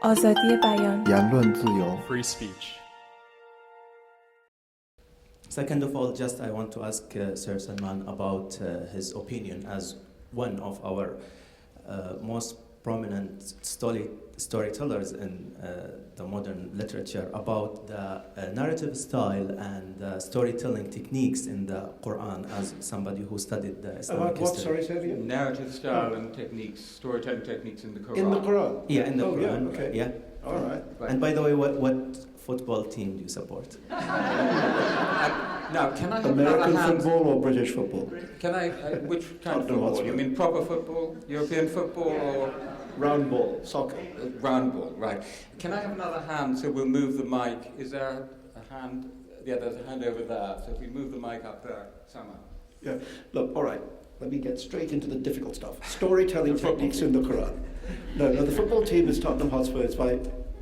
آزادی بیان言论自由 free speech. Second of all, just I want to ask Sir Salman about his opinion as one of our most prominent storytellers in the modern literature about the narrative style and storytelling techniques in the Quran, as somebody who studied the Islamic About what, history. sorry, say it again? Narrative style and techniques, storytelling techniques in the Quran. In the Quran? Yeah, in the Oh, Quran. yeah, okay. Yeah. All right. And by the way, what football team do you support? Now, can I have American another hand? football or British football? Can I, which kind of Tottenham football? Hotspur. You mean proper football, European football, or Round ball, soccer. round ball? Right. Can I have another hand so we'll move the mic? Is there a hand? Yeah, there's a hand over there. So if we move the mic up there, somehow. Yeah. Look, all right. Let me get straight into the difficult stuff. Storytelling techniques in the Quran. No, the football team is Tottenham Hotspur. It's by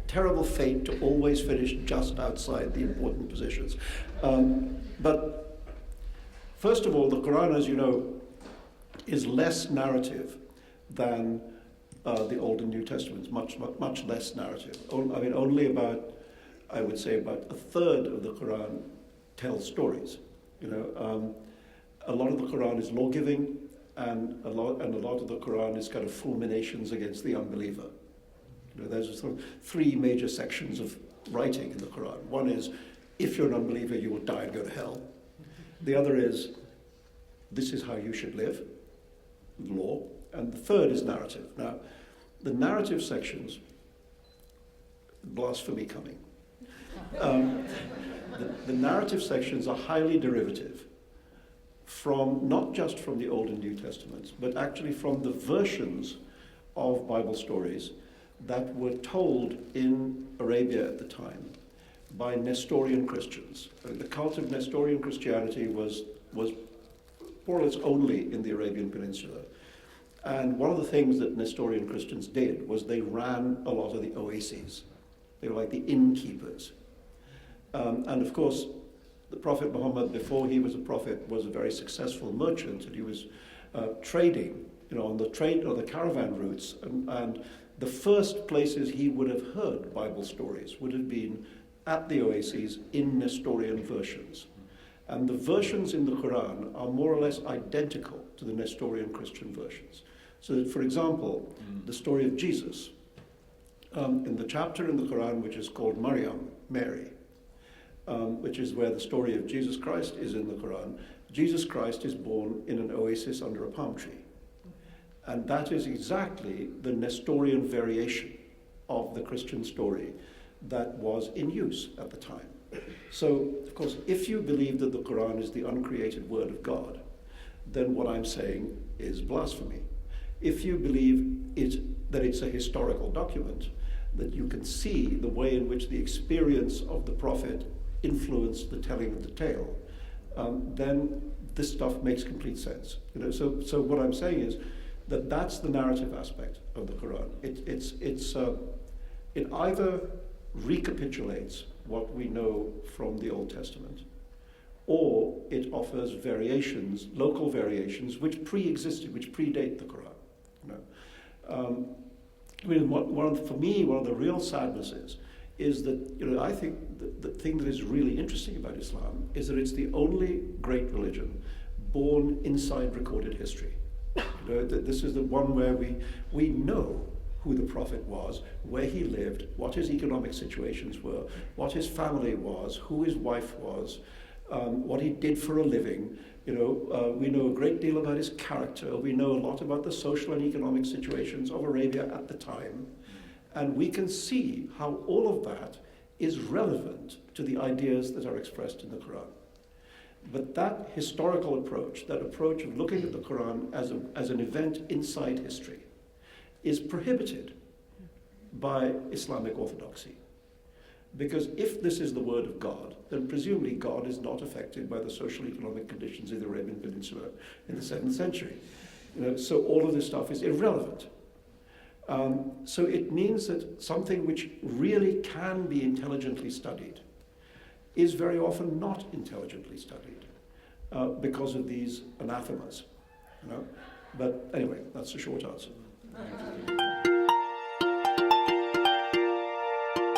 terrible fate to always finish just outside the important positions. But first of all, the Quran, as you know, is less narrative than the Old and New Testaments, much less narrative. Only about, I would say, about a third of the Quran tells stories. A lot of the Quran is law-giving, and a lot of the Quran is kind of fulminations against the unbeliever. There's sort of three major sections of writing in the Quran. One is, if you're an unbeliever, you will die and go to hell. The other is, this is how you should live, law. And the third is narrative. Now, the narrative sections, blasphemy coming. The narrative sections are highly derivative from, not just from the Old and New Testaments, but actually from the versions of Bible stories that were told in Arabia at the time by Nestorian Christians. The cult of Nestorian Christianity was more or less only in the Arabian Peninsula. And one of the things that Nestorian Christians did was they ran a lot of the oases. They were like the innkeepers. And of course, the Prophet Muhammad, before he was a prophet, was a very successful merchant, and he was trading, on the caravan routes. And the first places he would have heard Bible stories would have been at the oases in Nestorian versions. And the versions in the Quran are more or less identical to the Nestorian Christian versions. So that, for example, the story of Jesus, in the chapter in the Quran which is called Mary, which is where the story of Jesus Christ is in the Quran, Jesus Christ is born in an oasis under a palm tree. And that is exactly the Nestorian variation of the Christian story that was in use at the time. So, of course, if you believe that the Quran is the uncreated word of God, then what I'm saying is blasphemy. If you believe that it's a historical document, that you can see the way in which the experience of the prophet influenced the telling of the tale, then this stuff makes complete sense. So what I'm saying is that that's the narrative aspect of the Quran. It either recapitulates what we know from the Old Testament, or it offers variations, local variations, which pre-existed, which predate the Quran. For me, one of the real sadnesses is that, I think the thing that is really interesting about Islam is that it's the only great religion born inside recorded history. This is the one where we know who the Prophet was, where he lived, what his economic situations were, what his family was, who his wife was, what he did for a living. We know a great deal about his character. We know a lot about the social and economic situations of Arabia at the time. And we can see how all of that is relevant to the ideas that are expressed in the Quran. But that historical approach, that approach of looking at the Quran as an event inside history, is prohibited by Islamic orthodoxy. Because if this is the word of God, then presumably God is not affected by the social economic conditions in the Arabian Peninsula in the 7th century. So all of this stuff is irrelevant. So it means that something which really can be intelligently studied is very often not intelligently studied because of these anathemas. But anyway, that's the short answer.